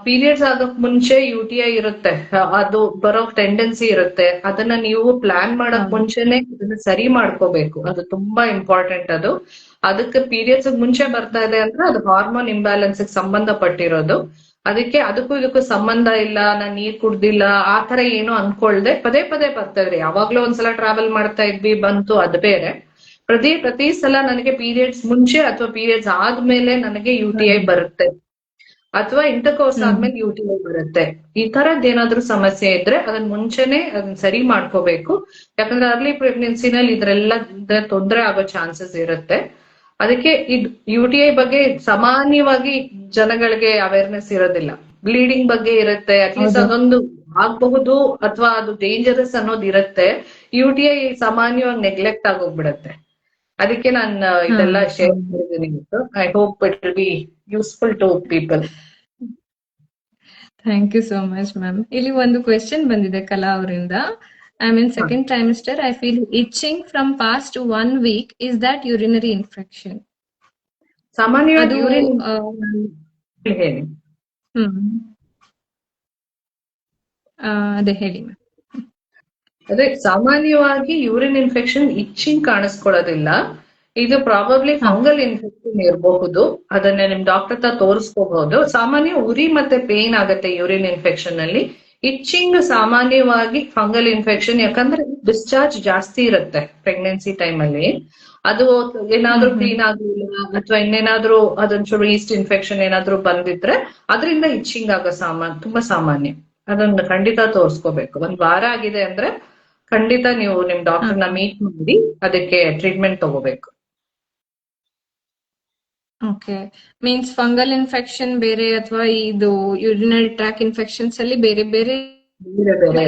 ಪೀರಿಯಡ್ಸ್ ಆಗಕ್ ಮುಂಚೆ UTI ಇರುತ್ತೆ, ಅದು ಬರೋ ಟೆಂಡೆನ್ಸಿ ಇರುತ್ತೆ. ಅದನ್ನ ನೀವು ಪ್ಲಾನ್ ಮಾಡಕ್ ಮುಂಚೆನೆ ಇದನ್ನ ಸರಿ ಮಾಡ್ಕೋಬೇಕು. ಅದು ತುಂಬಾ ಇಂಪಾರ್ಟೆಂಟ್. ಅದಕ್ಕೆ ಪೀರಿಯಡ್ಸ್ ಮುಂಚೆ ಬರ್ತಾ ಇದೆ ಅಂದ್ರೆ ಅದು ಹಾರ್ಮೋನ್ ಇಂಬ್ಯಾಲೆನ್ಸ್ ಸಂಬಂಧಪಟ್ಟಿರೋದು. ಅದಕ್ಕೂ ಇದಕ್ಕೂ ಸಂಬಂಧ ಇಲ್ಲ, ನಾನ್ ನೀರ್ ಕುಡ್ದಿಲ್ಲ ಆ ತರ ಏನು ಅನ್ಕೊಳ್ದೆ ಪದೇ ಪದೇ ಬರ್ತಾ ಇದ್ರಿ. ಯಾವಾಗ್ಲೂ ಒಂದ್ಸಲ ಟ್ರಾವೆಲ್ ಮಾಡ್ತಾ ಇದ್ವಿ, ಬಂತು, ಅದು ಬೇರೆ. ಪ್ರತಿ ಸಲ ನನಗೆ ಪೀರಿಯಡ್ಸ್ ಮುಂಚೆ ಅಥವಾ ಪೀರಿಯಡ್ಸ್ ಆದ್ಮೇಲೆ ನನಗೆ UTI ಬರುತ್ತೆ, ಅಥವಾ ಇಂಟರ್ಕೋರ್ಸ್ ಆದ್ಮೇಲೆ UTI ಬರುತ್ತೆ. ಈ ತರದ್ ಏನಾದ್ರೂ ಸಮಸ್ಯೆ ಇದ್ರೆ ಅದನ್ನ ಮುಂಚೆನೆ ಅದನ್ನ ಸರಿ ಮಾಡ್ಕೋಬೇಕು. ಯಾಕಂದ್ರೆ ಅರ್ಲಿ ಪ್ರೆಗ್ನೆನ್ಸಿನಲ್ಲಿ ಇದ್ರೆಲ್ಲ ತೊಂದರೆ ಆಗೋ ಚಾನ್ಸಸ್ ಇರುತ್ತೆ. ಅದಕ್ಕೆ UTI ಬಗ್ಗೆ ಸಾಮಾನ್ಯವಾಗಿ ಜನಗಳಿಗೆ ಅವೇರ್ನೆಸ್ ಇರೋದಿಲ್ಲ. ಬ್ಲೀಡಿಂಗ್ ಬಗ್ಗೆ ಇರುತ್ತೆ, ಅಟ್ಲೀಸ್ಟ್ ಅದೊಂದು ಆಗ್ಬಹುದು ಅಥವಾ ಅದು ಡೇಂಜರಸ್ ಅನ್ನೋದು ಇರುತ್ತೆ. UTI ಸಾಮಾನ್ಯವಾಗಿ ನೆಗ್ಲೆಕ್ಟ್ ಆಗೋಗ್ಬಿಡತ್ತೆ. ಅದಕ್ಕೆ ನಾನು ಇದೆಲ್ಲ ಶೇರ್ ಮಾಡಿದ್ದೀನಿ. I hope it will be useful to people. Thank you so much ma'am. ಇಲ್ಲಿ ಒಂದು ಕ್ವೆಶ್ಚನ್ ಬಂದಿದೆ ಕಲಾ ಅವರಿಂದ. I mean second trimester, I feel itching from past 1 week. Is that urinary infection? ಸಾಮಾನ್ಯವಾಗಿ ಹೇಳಿ. ಅದೇ ಹೇಳಿ ಮ್ಯಾಮ್. ಅದೇ ಸಾಮಾನ್ಯವಾಗಿ ಯೂರಿನ್ ಇನ್ಫೆಕ್ಷನ್ ಇಚ್ಚಿಂಗ್ ಕಾಣಿಸ್ಕೊಳ್ಳೋದಿಲ್ಲ. ಇದು ಪ್ರಾಬಬ್ಲಿ ಫಂಗಲ್ ಇನ್ಫೆಕ್ಷನ್ ಇರಬಹುದು. ಅದನ್ನ ನಿಮ್ ಡಾಕ್ಟರ್ ಹತ್ರ ತೋರಿಸ್ಕೋಬಹುದು. ಸಾಮಾನ್ಯ ಉರಿ ಮತ್ತೆ ಪೇನ್ ಆಗುತ್ತೆ ಯೂರಿನ್ ಇನ್ಫೆಕ್ಷನ್ ಅಲ್ಲಿ. ಇಚ್ಚಿಂಗ್ ಸಾಮಾನ್ಯವಾಗಿ ಫಂಗಲ್ ಇನ್ಫೆಕ್ಷನ್, ಯಾಕಂದ್ರೆ ಡಿಸ್ಚಾರ್ಜ್ ಜಾಸ್ತಿ ಇರುತ್ತೆ ಪ್ರೆಗ್ನೆನ್ಸಿ ಟೈಮ್ ಅಲ್ಲಿ. ಅದು ಏನಾದ್ರೂ ಕ್ಲೀನ್ ಆಗಿಲ್ಲ ಅಥವಾ ಇನ್ನೇನಾದ್ರೂ ಅದೊಂಚೂರು ಈಸ್ಟ್ ಇನ್ಫೆಕ್ಷನ್ ಏನಾದ್ರೂ ಬಂದಿದ್ರೆ ಅದರಿಂದ ಇಚ್ಚಿಂಗ್ ಆಗೋ ತುಂಬಾ ಸಾಮಾನ್ಯ. ಅದನ್ನ ಖಂಡಿತ ತೋರಿಸ್ಕೋಬೇಕು. 1 ವಾರ ಆಗಿದೆ ಅಂದ್ರೆ ಖಂಡಿತ ನೀವು ನಿಮ್ ಡಾಕ್ಟರ್ನ ಮೀಟ್ ಮಾಡಿ ಅದಕ್ಕೆ ಟ್ರೀಟ್ಮೆಂಟ್ ತಗೋಬೇಕು. ಓಕೆ, ಮೀನ್ಸ್ ಫಂಗಲ್ ಇನ್ಫೆಕ್ಷನ್ ಬೇರೆ ಅಥವಾ ಇದು ಯೂರಿನರಿ ಟ್ರ್ಯಾಕ್ ಇನ್ಫೆಕ್ಷನ್ಸ್ ಅಲ್ಲಿ ಬೇರೆ ಬೇರೆ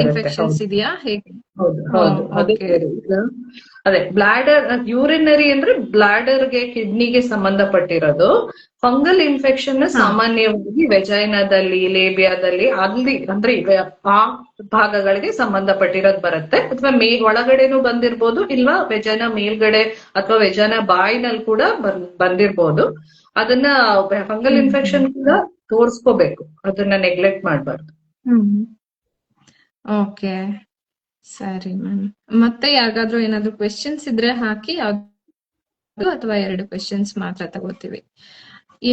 ಇನ್ಫೆಕ್ಷನ್ಸ್ ಇದೆಯಾ ಹೇಗೆ? ಅದೇ ಬ್ಲಾಡರ್, ಯೂರಿನರಿ ಅಂದ್ರೆ ಬ್ಲಾಡರ್ಗೆ ಕಿಡ್ನಿಗೆ ಸಂಬಂಧಪಟ್ಟಿರೋದು. ಫಂಗಲ್ ಇನ್ಫೆಕ್ಷನ್ ಸಾಮಾನ್ಯವಾಗಿ ವೆಜೈನಾದಲ್ಲಿ, ಲೇಬಿಯಾದಲ್ಲಿ ಅಲ್ಲಿ ಅಂದ್ರೆ ಆ ಭಾಗಗಳಿಗೆ ಸಂಬಂಧಪಟ್ಟಿರೋದು ಬರುತ್ತೆ. ಅಥವಾ ಒಳಗಡೆನೂ ಬಂದಿರ್ಬೋದು, ಇಲ್ವಾ ವೆಜೈನ ಮೇಲ್ಗಡೆ ಅಥವಾ ವೆಜೈನ ಬಾಯಿನಲ್ಲಿ ಕೂಡ ಬಂದಿರ್ಬೋದು. ಅದನ್ನ ಫಂಗಲ್ ಇನ್ಫೆಕ್ಷನ್ ಕೂಡ ತೋರ್ಸ್ಕೋಬೇಕು, ಅದನ್ನ ನೆಗ್ಲೆಕ್ಟ್ ಮಾಡ್ಬಾರ್ದು. ಓಕೆ, ಸರಿ ಮ್ಯಾಮ್. ಮತ್ತೆ ಯಾರಿಗಾದ್ರೂ ಏನಾದ್ರು ಕ್ವೆಶ್ಚನ್ಸ್ ಇದ್ರೆ ಹಾಕಿ, ಅಥವಾ 2 ಕ್ವೆಶ್ಚನ್ಸ್ ಮಾತ್ರ ತಗೋತೀವಿ.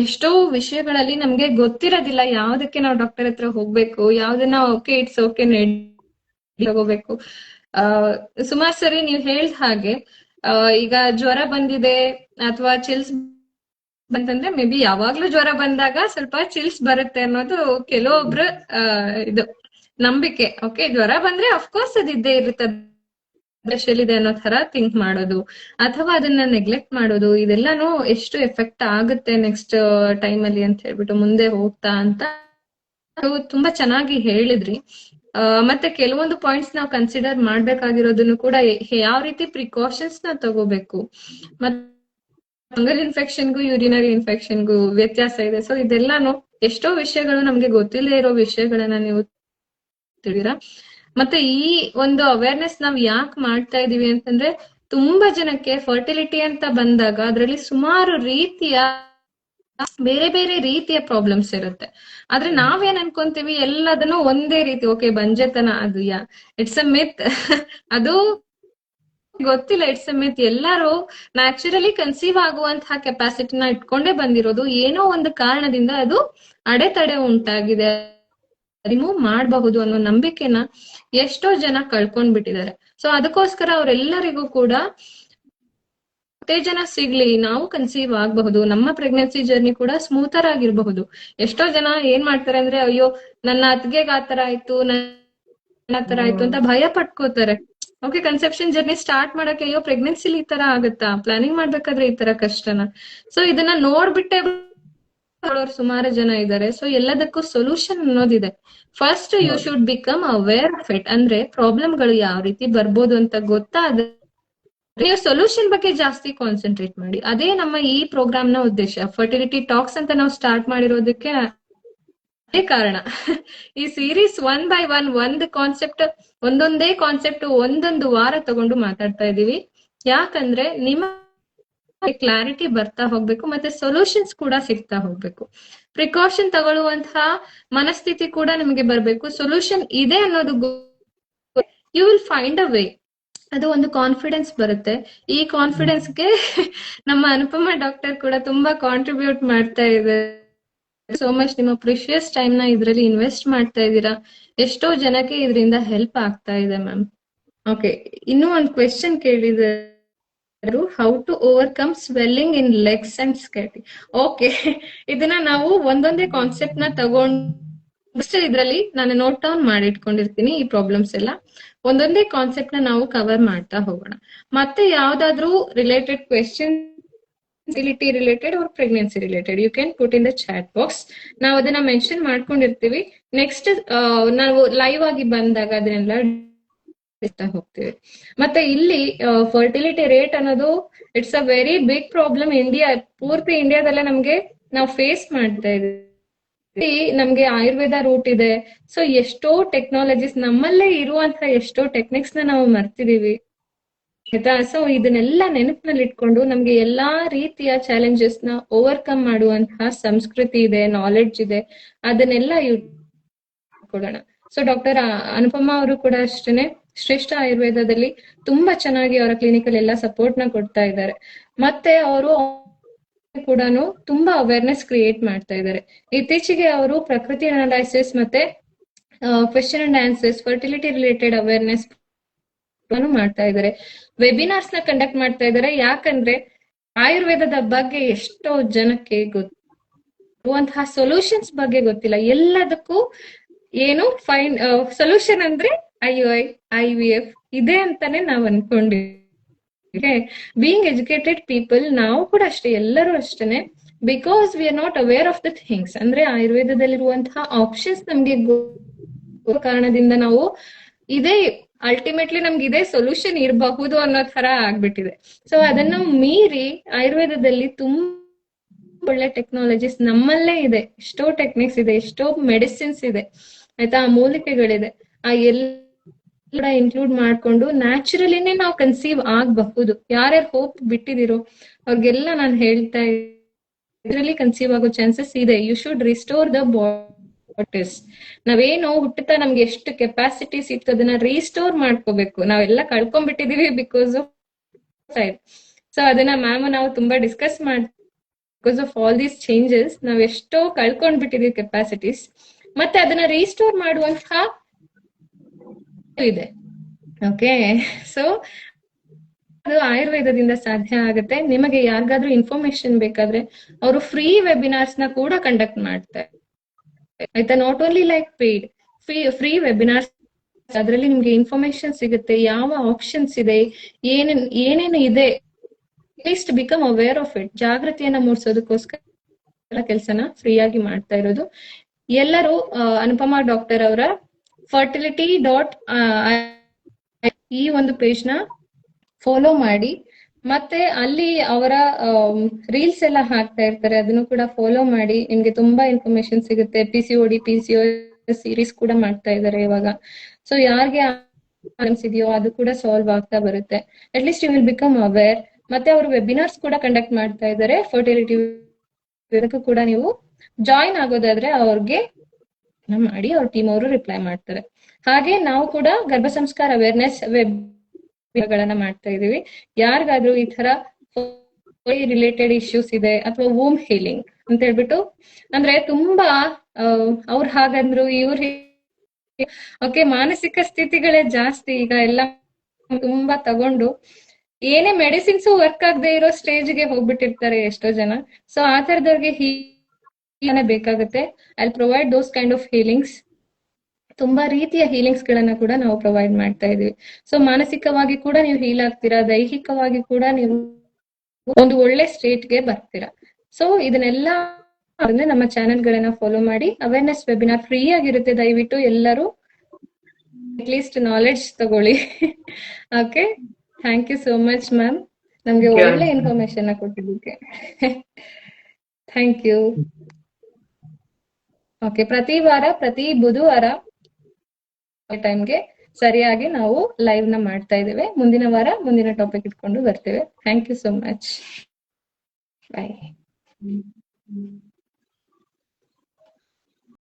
ಎಷ್ಟೋ ವಿಷಯಗಳಲ್ಲಿ ನಮ್ಗೆ ಗೊತ್ತಿರೋದಿಲ್ಲ ಯಾವ್ದಕ್ಕೆ ನಾವು ಡಾಕ್ಟರ್ ಹತ್ರ ಹೋಗ್ಬೇಕು, ಯಾವ್ದನ್ನ ಓಕೆ ಇಟ್ಸ್ ಓಕೆ ತಗೋಬೇಕು. ಸುಮಾರು ಸರಿ ನೀವ್ ಹೇಳ್ದ ಹಾಗೆ ಈಗ ಜ್ವರ ಬಂದಿದೆ ಅಥವಾ ಚಿಲ್ಸ್ ಬಂತಂದ್ರೆ ಮೇ ಬಿ ಯಾವಾಗ್ಲೂ ಜ್ವರ ಬಂದಾಗ ಸ್ವಲ್ಪ ಚಿಲ್ಸ್ ಬರುತ್ತೆ ಅನ್ನೋದು ಕೆಲವೊಬ್ರು ಇದು ನಂಬಿಕೆ. ಓಕೆ, ಜ್ವರ ಬಂದ್ರೆ ಅಫ್ಕೋರ್ಸ್ ಅದು ಇದ್ದೇ ಇರುತ್ತೆ, ಇದೆ ಅನ್ನೋ ತರ ಥಿಂಕ್ ಮಾಡೋದು ಅಥವಾ ಅದನ್ನ ನೆಗ್ಲೆಕ್ಟ್ ಮಾಡೋದು, ಇದೆಲ್ಲಾನು ಎಷ್ಟು ಎಫೆಕ್ಟ್ ಆಗುತ್ತೆ ನೆಕ್ಸ್ಟ್ ಟೈಮ್ ಅಲ್ಲಿ ಅಂತ ಹೇಳ್ಬಿಟ್ಟು ಮುಂದೆ ಹೋಗ್ತಾ ಅಂತ ತುಂಬಾ ಚೆನ್ನಾಗಿ ಹೇಳಿದ್ರಿ. ಮತ್ತೆ ಕೆಲವೊಂದು ಪಾಯಿಂಟ್ಸ್ ನಾವು ಕನ್ಸಿಡರ್ ಮಾಡ್ಬೇಕಾಗಿರೋದನ್ನು ಕೂಡ, ಯಾವ ರೀತಿ ಪ್ರಿಕಾಷನ್ಸ್ ನ ತಗೋಬೇಕು, ಮತ್ತೆ ಫಂಗಲ್ ಇನ್ಫೆಕ್ಷನ್ಗೂ ಯೂರಿನರಿ ಇನ್ಫೆಕ್ಷನ್ಗೂ ವ್ಯತ್ಯಾಸ ಇದೆ. ಸೊ ಇದೆಲ್ಲಾನು ಎಷ್ಟೋ ವಿಷಯಗಳು ನಮ್ಗೆ ಗೊತ್ತಿಲ್ಲದೆ ಇರೋ ವಿಷಯಗಳನ್ನ ನೀವು ತಿಳಿರಾ. ಮತ್ತೆ ಈ ಒಂದು ಅವೇರ್ನೆಸ್ ನಾವ್ ಯಾಕೆ ಮಾಡ್ತಾ ಇದೀವಿ ಅಂತಂದ್ರೆ, ತುಂಬಾ ಜನಕ್ಕೆ ಫರ್ಟಿಲಿಟಿ ಅಂತ ಬಂದಾಗ ಅದರಲ್ಲಿ ಸುಮಾರು ರೀತಿಯ ಬೇರೆ ಬೇರೆ ರೀತಿಯ ಪ್ರಾಬ್ಲಮ್ಸ್ ಇರುತ್ತೆ. ಆದ್ರೆ ನಾವೇನ್ ಅನ್ಕೊಂತೀವಿ ಎಲ್ಲದನ್ನು ಒಂದೇ ರೀತಿ, ಓಕೆ ಬಂಜೆತನ ಅದು ಇಟ್ಸ್ ಅ ಮಿತ್ ಅದು ಗೊತ್ತಿಲ್ಲ, ಇಟ್ಸ್ ಅ ಮಿತ್. ಎಲ್ಲರೂ ನ್ಯಾಚುರಲಿ ಕನ್ಸೀವ್ ಆಗುವಂತಹ ಕೆಪಾಸಿಟಿನ ಇಟ್ಕೊಂಡೇ ಬಂದಿರೋದು. ಏನೋ ಒಂದು ಕಾರಣದಿಂದ ಅದು ಅಡೆತಡೆ ಉಂಟಾಗಿದೆ, ರಿಮೂವ್ ಮಾಡಬಹುದು ಅನ್ನೋ ನಂಬಿಕೆನ ಎಷ್ಟೋ ಜನ ಕಳ್ಕೊಂಡ್ಬಿಟ್ಟಿದ್ದಾರೆ. ಸೊ ಅದಕ್ಕೋಸ್ಕರ ಅವರೆಲ್ಲರಿಗೂ ಕೂಡ ಉತ್ತೇಜನ ಸಿಗ್ಲಿ, ನಾವು ಕನ್ಸೀವ್ ಆಗಬಹುದು, ನಮ್ಮ ಪ್ರೆಗ್ನೆನ್ಸಿ ಜರ್ನಿ ಕೂಡ ಸ್ಮೂತರ್ ಆಗಿರಬಹುದು. ಎಷ್ಟೋ ಜನ ಏನ್ ಮಾಡ್ತಾರೆ ಅಂದ್ರೆ, ಅಯ್ಯೋ ನನ್ನ ಅತ್ತಿಗೆಗೆ ಆತರ ಆಯ್ತು, ನನ್ನ ಆತರ ಆಯ್ತು ಅಂತ ಭಯ ಪಟ್ಕೋತಾರೆ. ಓಕೆ, ಕನ್ಸೆಪ್ಷನ್ ಜರ್ನಿ ಸ್ಟಾರ್ಟ್ ಮಾಡಕ್ಕೆ ಅಯ್ಯೋ ಪ್ರೆಗ್ನೆನ್ಸಿಲಿ ಈ ತರ ಆಗುತ್ತಾ, ಪ್ಲಾನಿಂಗ್ ಮಾಡ್ಬೇಕಾದ್ರೆ ಈ ತರ ಕಷ್ಟನ. ಸೊ ಇದನ್ನ ನೋಡ್ಬಿಟ್ಟೆ ಸುಮಾರು ಜನ ಇದ್ದಾರೆ. ಸೊ ಎಲ್ಲದಕ್ಕೂ ಸೊಲ್ಯೂಷನ್ ಅನ್ನೋದಿದೆ. First you should become aware of it. ಅಂದ್ರೆ ಪ್ರಾಬ್ಲಮ್ಗಳು ಯಾವ ರೀತಿ ಬರ್ಬೋದು ಅಂತ ಗೊತ್ತಾದ ನೀವು ಸೊಲ್ಯೂಷನ್ ಬಗ್ಗೆ ಜಾಸ್ತಿ ಕಾನ್ಸಂಟ್ರೇಟ್ ಮಾಡಿ. ಅದೇ ನಮ್ಮ ಈ ಪ್ರೋಗ್ರಾಮ್ ನ ಉದ್ದೇಶ. ಫರ್ಟಿಲಿಟಿ ಟಾಕ್ಸ್ ಅಂತ ನಾವು ಸ್ಟಾರ್ಟ್ ಮಾಡಿರೋದಕ್ಕೆ ಅದೇ ಕಾರಣ. ಈ ಸೀರೀಸ್ 1 by 1 ಒಂದೊಂದೇ ಕಾನ್ಸೆಪ್ಟ್ ಒಂದೊಂದು ವಾರ ತಗೊಂಡು ಮಾತಾಡ್ತಾ ಇದೀವಿ. ಯಾಕಂದ್ರೆ ನಿಮ್ಮ ಕ್ಲಾರಿಟಿ ಬರ್ತಾ ಹೋಗ್ಬೇಕು, ಮತ್ತೆ ಸೊಲ್ಯೂಷನ್ಸ್ ಕೂಡ ಸಿಗ್ತಾ ಹೋಗ್ಬೇಕು. ಪ್ರಿಕಾಷನ್ ತಗೊಳ್ಳುವಂತಹ ಮನಸ್ಥಿತಿ ಕೂಡ ನಿಮಗೆ ಬರ್ಬೇಕು. ಸೊಲ್ಯೂಷನ್ ಇದೆ ಅನ್ನೋದು you will find a way. ಅದು ಒಂದು ಕಾನ್ಫಿಡೆನ್ಸ್ ಬರುತ್ತೆ. ಈ ಕಾನ್ಫಿಡೆನ್ಸ್ಗೆ ನಮ್ಮ ಅನುಪಮಾ ಡಾಕ್ಟರ್ ಕೂಡ ತುಂಬಾ ಕಾಂಟ್ರಿಬ್ಯೂಟ್ ಮಾಡ್ತಾ ಇದ್ದಾರೆ. So much. ನಿಮ್ಮ ಪ್ರಿಷಿಯಸ್ ಟೈಮ್ ನ ಇದ್ರಲ್ಲಿ ಇನ್ವೆಸ್ಟ್ ಮಾಡ್ತಾ ಇದ್ದೀರಾ. ಎಷ್ಟೋ ಜನಕ್ಕೆ ಇದರಿಂದ ಹೆಲ್ಪ್ ಆಗ್ತಾ ಇದೆ ಮ್ಯಾಮ್. ಓಕೆ, ಇನ್ನೂ ಒಂದು ಕ್ವೆಶ್ಚನ್ ಕೇಳಿದೆ how to overcome swelling in legs and ಸ್ಕೆಟಿ. ಓಕೆ, ಇದನ್ನ ನಾವು ಒಂದೊಂದೇ ಕಾನ್ಸೆಪ್ಟ್ ನ ತಗೊಂಡು ಇದ್ರಲ್ಲಿ ನಾನು ನೋಟ್ ಡೌನ್ ಮಾಡಿ ಇಟ್ಕೊಂಡಿರ್ತೀನಿ ಈ ಪ್ರಾಬ್ಲಮ್ಸ್ ಎಲ್ಲ. ಒಂದೊಂದೇ ಕಾನ್ಸೆಪ್ಟ್ ನ ನಾವು ಕವರ್ ಮಾಡ್ತಾ ಹೋಗೋಣ. ಮತ್ತೆ ಯಾವ್ದಾದ್ರು related question fertility related or pregnancy related, you can put in the chat box. ನಾವು ಅದನ್ನ ಮೆನ್ಷನ್ ಮಾಡ್ಕೊಂಡಿರ್ತೀವಿ. ನೆಕ್ಸ್ಟ್ ನಾವು ಲೈವ್ ಆಗಿ ಬಂದಾಗ ಅದನ್ನೆಲ್ಲ ಹೋಗ್ತೀವಿ. ಮತ್ತೆ ಇಲ್ಲಿ ಫರ್ಟಿಲಿಟಿ ರೇಟ್ ಅನ್ನೋದು it's a very big problem. ಪೂರ್ತಿ ಇಂಡಿಯಾದಲ್ಲೇ ನಮ್ಗೆ ನಾವು ಫೇಸ್ ಮಾಡ್ತಾ ಇದೀವಿ. ನಮ್ಗೆ ಆಯುರ್ವೇದ ರೂಟ್ ಇದೆ. ಸೊ ಎಷ್ಟೋ ಟೆಕ್ನಾಲಜೀಸ್ ನಮ್ಮಲ್ಲೇ ಇರುವಂತಹ ಎಷ್ಟೋ ಟೆಕ್ನಿಕ್ಸ್ ನ ನಾವು ಮರ್ತಿದೀವಿ ಆಯ್ತಾ. ಸೊ ಇದನ್ನೆಲ್ಲ ನೆನಪಿನಲ್ಲಿ ಇಟ್ಕೊಂಡು ನಮ್ಗೆ ಎಲ್ಲಾ ರೀತಿಯ ಚಾಲೆಂಜಸ್ ನ ಓವರ್ಕಮ್ ಮಾಡುವಂತಹ ಸಂಸ್ಕೃತಿ ಇದೆ, ನಾಲೆಡ್ಜ್ ಇದೆ, ಅದನ್ನೆಲ್ಲ ಕೊಡೋಣ. ಸೊ ಡಾಕ್ಟರ್ ಅನುಪಮಾ ಅವರು ಕೂಡ ಅಷ್ಟೇನೆ ಶ್ರೇಷ್ಠ ಆಯುರ್ವೇದದಲ್ಲಿ ತುಂಬಾ ಚೆನ್ನಾಗಿ ಅವರ ಕ್ಲಿನಿಕಲ್ ಎಲ್ಲ ಸಪೋರ್ಟ್ ನ ಕೊಡ್ತಾ ಇದ್ದಾರೆ. ಮತ್ತೆ ಅವರು ಕೂಡ ತುಂಬಾ ಅವೇರ್ನೆಸ್ ಕ್ರಿಯೇಟ್ ಮಾಡ್ತಾ ಇದ್ದಾರೆ. ಇತ್ತೀಚೆಗೆ ಅವರು ಪ್ರಕೃತಿ ಅನಾಲಿಸಿಸ್ ಮತ್ತೆ question and answers fertility related awareness ಮಾಡ್ತಾ ಇದ್ದಾರೆ. ವೆಬಿನಾರ್ಸ್ ನ ಕಂಡಕ್ಟ್ ಮಾಡ್ತಾ ಇದ್ದಾರೆ. ಯಾಕಂದ್ರೆ ಆಯುರ್ವೇದದ ಬಗ್ಗೆ ಎಷ್ಟೋ ಜನಕ್ಕೆ ಗೊತ್ತುವಂತಹ ಸೊಲ್ಯೂಷನ್ಸ್ ಬಗ್ಗೆ ಗೊತ್ತಿಲ್ಲ. ಎಲ್ಲದಕ್ಕೂ ಏನು ಸೊಲ್ಯೂಷನ್ ಅಂದ್ರೆ IUI IVF ಇದೆ ಅಂತಾನೆ ನಾವ್ ಅನ್ಕೊಂಡಿವಿ. ಬೀಯಿಂಗ್ ಎಜುಕೇಟೆಡ್ ಪೀಪಲ್ ನಾವು ಕೂಡ ಅಷ್ಟೇ, ಎಲ್ಲರೂ ಅಷ್ಟೇನೆ, because we are not aware of the things. ಅಂದ್ರೆ ಆಯುರ್ವೇದದಲ್ಲಿರುವಂತಹ ಆಪ್ಷನ್ಸ್ ನಮ್ಗೆ ಕಾರಣದಿಂದ ನಾವು ಇದೇ ಅಲ್ಟಿಮೇಟ್ಲಿ ನಮ್ಗೆ ಇದೇ ಸೊಲ್ಯೂಷನ್ ಇರಬಹುದು ಅನ್ನೋ ತರ ಆಗ್ಬಿಟ್ಟಿದೆ. ಸೊ ಅದನ್ನ ಮೀರಿ ಆಯುರ್ವೇದದಲ್ಲಿ ತುಂಬಾ ಒಳ್ಳೆ ಟೆಕ್ನಾಲಜೀಸ್ ನಮ್ಮಲ್ಲೇ ಇದೆ. ಎಷ್ಟೋ ಟೆಕ್ನಿಕ್ಸ್ ಇದೆ, ಎಷ್ಟೋ ಮೆಡಿಸಿನ್ಸ್ ಇದೆ ಆಯ್ತಾ, ಮೂಲಿಕೆಗಳಿದೆ. ಆ ಎಲ್ಲ ಇನ್ಕ್ಲೂಡ್ ಮಾಡ್ಕೊಂಡು ನ್ಯಾಚುರಲಿನೇ ನಾವು ಕನ್ಸೀವ್ ಆಗಬಹುದು. ಯಾರ್ಯಾರು ಹೋಪ್ ಬಿಟ್ಟಿದಿರೋ ಅವ್ರಿಗೆಲ್ಲ ನಾನು ಹೇಳ್ತಾ ಇದ್ರಲ್ಲಿ ಕನ್ಸೀವ್ ಆಗೋ ಚಾನ್ಸಸ್ ಇದೆ. You should restore the bodies. ನಾವೇನು ಹುಟ್ಟುತ್ತಾ ನಮ್ಗೆ ಎಷ್ಟು ಕೆಪಾಸಿಟೀಸ್ ಇತ್ತು ಅದನ್ನ ರೀಸ್ಟೋರ್ ಮಾಡ್ಕೋಬೇಕು. ನಾವೆಲ್ಲ ಕಳ್ಕೊಂಡ್ಬಿಟ್ಟಿದೀವಿ ಬಿಕಾಸ್ ಆಫ್ ಟೈಮ್. ಸೊ ಅದನ್ನ ಮ್ಯಾಮ್ ನಾವು ತುಂಬಾ discuss because of all these changes ನಾವ್ ಎಷ್ಟೋ ಕಳ್ಕೊಂಡ್ಬಿಟ್ಟಿದೀವಿ ಕೆಪಾಸಿಟೀಸ್. ಮತ್ತೆ ಅದನ್ನ ರೀಸ್ಟೋರ್ ಮಾಡುವಂತಹ ಇದೆ. ಓಕೆ, ಸೊ ಅದು ಆಯುರ್ವೇದದಿಂದ ಸಾಧ್ಯ ಆಗುತ್ತೆ. ನಿಮಗೆ ಯಾರಿಗಾದ್ರೂ ಇನ್ಫಾರ್ಮೇಶನ್ ಬೇಕಾದ್ರೆ ಅವರು ಫ್ರೀ ವೆಬಿನಾರ್ಸ್ ನ ಕೂಡ ಕಂಡಕ್ಟ್ ಮಾಡ್ತಾರೆ ಆಯ್ತಾ. Not only like paid, free webinars. ಅದರಲ್ಲಿ ನಿಮ್ಗೆ ಇನ್ಫಾರ್ಮೇಶನ್ ಸಿಗುತ್ತೆ, ಯಾವ ಆಪ್ಷನ್ಸ್ ಇದೆ, ಏನೇನು ಇದೆ. At least become aware of it. ಜಾಗೃತಿಯನ್ನ ಮೂಡಿಸೋದಕ್ಕೋಸ್ಕರ ಕೆಲಸನ ಫ್ರೀ ಆಗಿ ಮಾಡ್ತಾ ಇರೋದು. ಎಲ್ಲರೂ ಅನುಪಮಾ ಡಾಕ್ಟರ್ ಅವರ fertility. ಈ ಒಂದು ಪೇಜ್ ನ ಫಾಲೋ ಮಾಡಿ. ಮತ್ತೆ ಅಲ್ಲಿ ಅವರ ರೀಲ್ಸ್ ಎಲ್ಲ ಹಾಕ್ತಾ ಇರ್ತಾರೆ, ಅದನ್ನು ಕೂಡ ಫಾಲೋ ಮಾಡಿ. ನಿಮ್ಗೆ ತುಂಬಾ ಇನ್ಫಾರ್ಮೇಶನ್ ಸಿಗುತ್ತೆ. PCOD PCOS ಸೀರೀಸ್ ಕೂಡ ಮಾಡ್ತಾ ಇದ್ದಾರೆ ಇವಾಗ. ಸೊ ಯಾರಿಗೆ ಇದೆಯೋ ಅದು ಕೂಡ ಸಾಲ್ವ್ ಆಗ್ತಾ ಬರುತ್ತೆ. At least you will become aware. ಮತ್ತೆ ಅವರು ವೆಬಿನಾರ್ಸ್ ಕೂಡ ಕಂಡಕ್ಟ್ ಮಾಡ್ತಾ ಇದ್ದಾರೆ ಫರ್ಟಿಲಿಟಿ. ಇದಕ್ಕೂ ಕೂಡ ನೀವು ಜಾಯಿನ್ ಆಗೋದಾದ್ರೆ ಅವ್ರಿಗೆ ಮಾಡಿ, ಅವ್ರ ಟೀಮ್ ಅವರು ರಿಪ್ಲೈ ಮಾಡ್ತಾರೆ. ಹಾಗೆ ನಾವು ಕೂಡ ಗರ್ಭ ಸಂಸ್ಕಾರ ಅವೇರ್ನೆಸ್ ಗಳನ್ನ ಮಾಡ್ತಾ ಇದೀವಿ. ಯಾರಿಗಾದ್ರೂ ಈ ತರ ರಿಲೇಟೆಡ್ ಇಶ್ಯೂಸ್ ಇದೆ ಅಥವಾ ವೂಮ್ ಹೀಲಿಂಗ್ ಅಂತ ಹೇಳ್ಬಿಟ್ಟು, ಅಂದ್ರೆ ತುಂಬಾ ಅವ್ರು ಹಾಗಂದ್ರು ಇವ್ರು ಓಕೆ, ಮಾನಸಿಕ ಸ್ಥಿತಿಗಳೇ ಜಾಸ್ತಿ ಈಗ ಎಲ್ಲ ತುಂಬಾ ತಗೊಂಡು ಏನೇ ಮೆಡಿಸಿನ್ಸ್ ವರ್ಕ್ ಆಗದೆ ಇರೋ ಸ್ಟೇಜ್ಗೆ ಹೋಗ್ಬಿಟ್ಟಿರ್ತಾರೆ ಎಷ್ಟೋ ಜನ. ಸೊ ಆ ತರದವ್ರಿಗೆ ಬೇಕಾಗುತ್ತೆ. I provide those kind of healings. ತುಂಬಾ ರೀತಿಯ ಹೀಲಿಂಗ್ಸ್ ಗಳನ್ನ ಕೂಡ ನಾವು ಪ್ರೊವೈಡ್ ಮಾಡ್ತಾ ಇದೀವಿ. ಸೊ ಮಾನಸಿಕವಾಗಿ ಕೂಡ ನೀವು ಹೀಲ್ ಆಗ್ತೀರಾ, ದೈಹಿಕವಾಗಿ ಕೂಡ ನೀವು ಒಂದು ಒಳ್ಳೆ ಸ್ಟೇಟ್ಗೆ ಬರ್ತೀರಾ. ಸೊ ಇದನ್ನೆಲ್ಲ ನಮ್ಮ ಚಾನೆಲ್ ಗಳನ್ನ ಫಾಲೋ ಮಾಡಿ. ಅವೇರ್ನೆಸ್ ವೆಬಿನಾರ್ ಫ್ರೀ ಆಗಿರುತ್ತೆ. ದಯವಿಟ್ಟು ಎಲ್ಲರೂ ಅಟ್ಲೀಸ್ಟ್ ನಾಲೆಡ್ಜ್ ತಗೊಳ್ಳಿ. Okay, thank you so much ma'am, ನಮ್ಗೆ ಒಳ್ಳೆ ಇನ್ಫಾರ್ಮೇಶನ್ ಕೊಟ್ಟಿದ್ದಕ್ಕೆ. Thank you. ಓಕೆ, ಪ್ರತಿ ಬುಧವಾರ ಟೈಮ್ಗೆ ಸರಿಯಾಗಿ ನಾವು ಲೈವ್ ನ ಮಾಡ್ತಾ ಇದ್ದೇವೆ. ಮುಂದಿನ ವಾರ ಮುಂದಿನ ಟಾಪಿಕ್ ಇಟ್ಕೊಂಡು ಬರ್ತೇವೆ. Thank you so much. Bye.